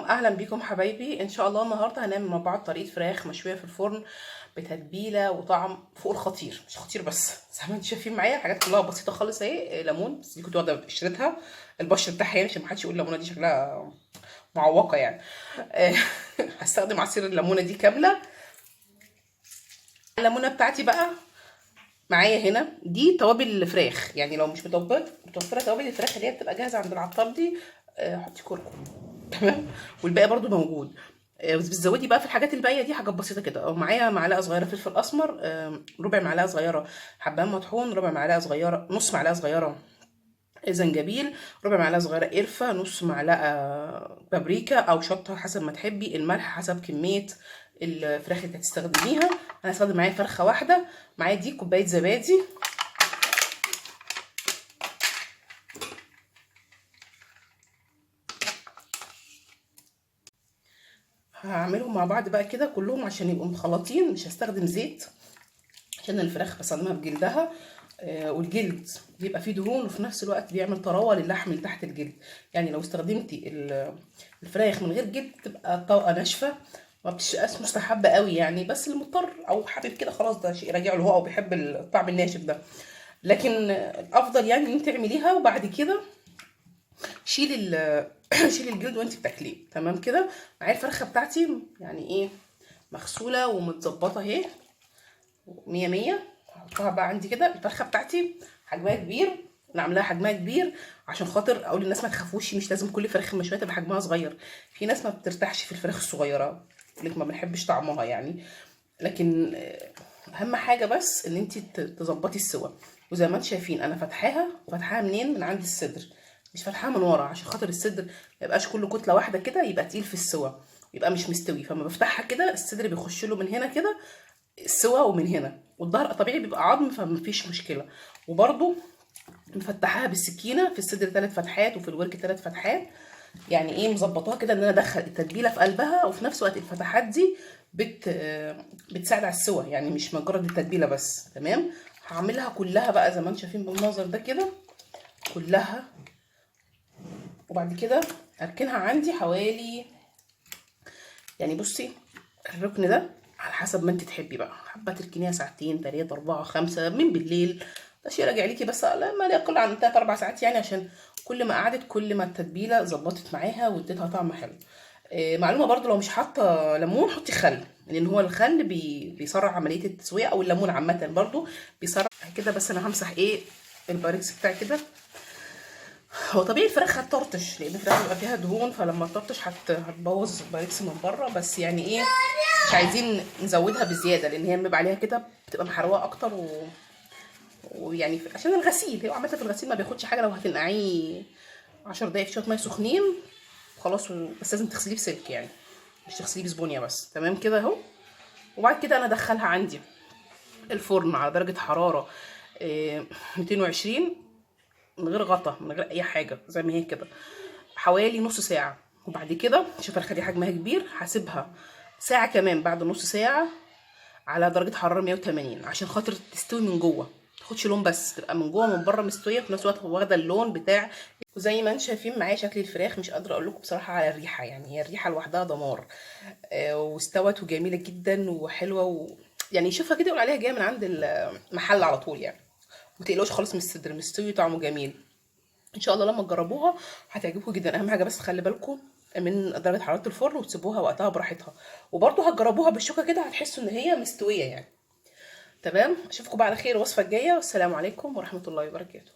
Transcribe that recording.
اهلا بيكم حبايبي. ان شاء الله النهارده هنعمل مع بعض طريقه فراخ مشويه في الفرن بتتبيله وطعم فوق الخطير. مش خطير بس، زي ما انتم شايفين معايا الحاجات كلها بسيطه خالص اهي. ليمون بس دي كنت واخده اشتريتها، البشر بتاعها يعني عشان ما حدش يقول الليمونه دي شكلها معوقه يعني. هستخدم عصير الليمونه دي كامله. الليمونه بتاعتي بقى معايا هنا دي توابل الفراخ، يعني لو مش متوفره توابل الفراخ اللي هي بتبقى جاهزه عند العطار دي، حطي كركم. تمام. والباقي برضو موجود. بس بتزودي بقى في الحاجات الباقيه دي حاجات بسيطه كده. او معايا معلقه صغيره فلفل اسمر، ربع معلقه صغيره حبهان مطحون، ربع معلقه صغيره، نص معلقه صغيره زنجبيل، ربع معلقه صغيره قرفه، نص معلقه بابريكا او شطه حسب ما تحبي، الملح حسب كميه الفراخ اللي هتستخدميها. انا هستخدم معايا فرخه واحده. معايا دي كوبايه زبادي، هعملهم مع بعض بقى كده كلهم عشان يبقوا مخلطين. مش هستخدم زيت عشان الفراخ بصدمها بجلدها، والجلد بيبقى فيه دهون وفي نفس الوقت بيعمل طراوه للحم اللي تحت الجلد. يعني لو استخدمتي الفراخ من غير جلد تبقى الطبقه ناشفه، ما بتبقاش مستحبه قوي يعني. بس المضطر او حابب كده خلاص ده شيء راجع له هو، او بيحب الطعم الناشف ده. لكن الافضل يعني ان انت تعمليها وبعد كده شيل شيل الجلد وانت بتاكليه. تمام كده. معايا الفرخه بتاعتي يعني ايه، مغسوله ومتظبطه اهي، مية مية. هحطها بقى عندي كده. الفرخه بتاعتي حجمها كبير، انا عاملاها حجمها كبير عشان خاطر اقول للناس ما تخافوش، مش لازم كل فراخ مشويه تبقى حجمها صغير. في ناس ما بترتاحش في الفراخ الصغيره، لك ما بنحبش طعمها يعني. لكن اهم حاجه بس ان انت تظبطي السوا. وزي ما انتم شايفين انا فاتحاها منين؟ من عند الصدر، مش فاتحاها من ورا عشان خاطر الصدر ما يبقاش كله كتله واحده كده، يبقى تقيل في السوا، يبقى مش مستوي. فما بفتحها كده الصدر بيخش له من هنا كده السوا، ومن هنا والظهر طبيعي بيبقى عظم فمفيش مشكله. وبرده مفتحاها بالسكينه في الصدر 3 فتحات وفي الورك 3 فتحات، يعني ايه مظبطاها كده ان انا ادخل التتبيله في قلبها، وفي نفس الوقت الفتحات دي بتساعد على السوا، يعني مش مجرد التتبيله بس. تمام. هعملها كلها بقى زي ما انتم شايفين بالمنظر ده كده كلها، وبعد كده اركنها عندي حوالي، يعني بصي الركن ده على حسب ما انت تحبي بقى، حابه تركنيها ساعتين 3 4 5 من بالليل، ده شيء راجع ليكي. بس ما لا يقل عن 3 4 ساعات يعني، عشان كل ما قعدت كل ما التتبيله ظبطت معاها واديتها طعم حلو. معلومه برضو، لو مش حاطه ليمون حطي خل، لان هو الخل بيسرع عمليه التسويه، او الليمون عامه برضو بيسرع كده. بس انا همسح ايه الباركس بتاعي كده. هو طبيعي الفراخ هتطرطش لان الفراخ بيبقى فيها دهون، فلما تطرطش هتبوظ الباركس من بره. بس يعني ايه، مش عايزين نزودها بزياده لان هي بيبقى عليها كده بتبقى محروقه اكتر ويعني عشان الغسيل، هو عامه في الغسيل ما بياخدش حاجه لو هتنقعيه 10 دقايق في شويه ميه سخنين خلاص. بس لازم تغسليه بسلك يعني، مش تغسليه بسبونيه بس. تمام كده اهو. وبعد كده انا ادخلها عندي الفرن على درجه حراره 220، من غير غطا من غير اي حاجه، زي ما هي كده حوالي نص ساعه. وبعد كده شوف الفرخه دي حجمها كبير، هسيبها ساعه كمان بعد نص ساعه على درجه حراره 180 عشان خاطر تستوي من جوه، تاخدش لون بس، تبقى من جوه ومن بره مستويه في نفس الوقت واخده اللون بتاع. وزي ما انتم شايفين معايا شكل الفراخ، مش قادره اقول لكم بصراحه على الريحه، يعني هي الريحه لوحدها دمار. واستوت وجميله جدا وحلوه يعني شوفها كده يقول عليها جايه من عند المحل على طول يعني. ما تقلقوش خالص من الصدر، مستوي طعمه جميل. ان شاء الله لما تجربوها هتعجبكم جدا. اهم حاجه بس خلي بالكم من درجه حراره الفرن وتسيبوها وقتها براحتها. وبرده هتجربوها بالشوكه كده هتحسوا ان هي مستويه يعني. تمام. اشوفكم بقى على خير الوصفه الجايه، والسلام عليكم ورحمه الله وبركاته.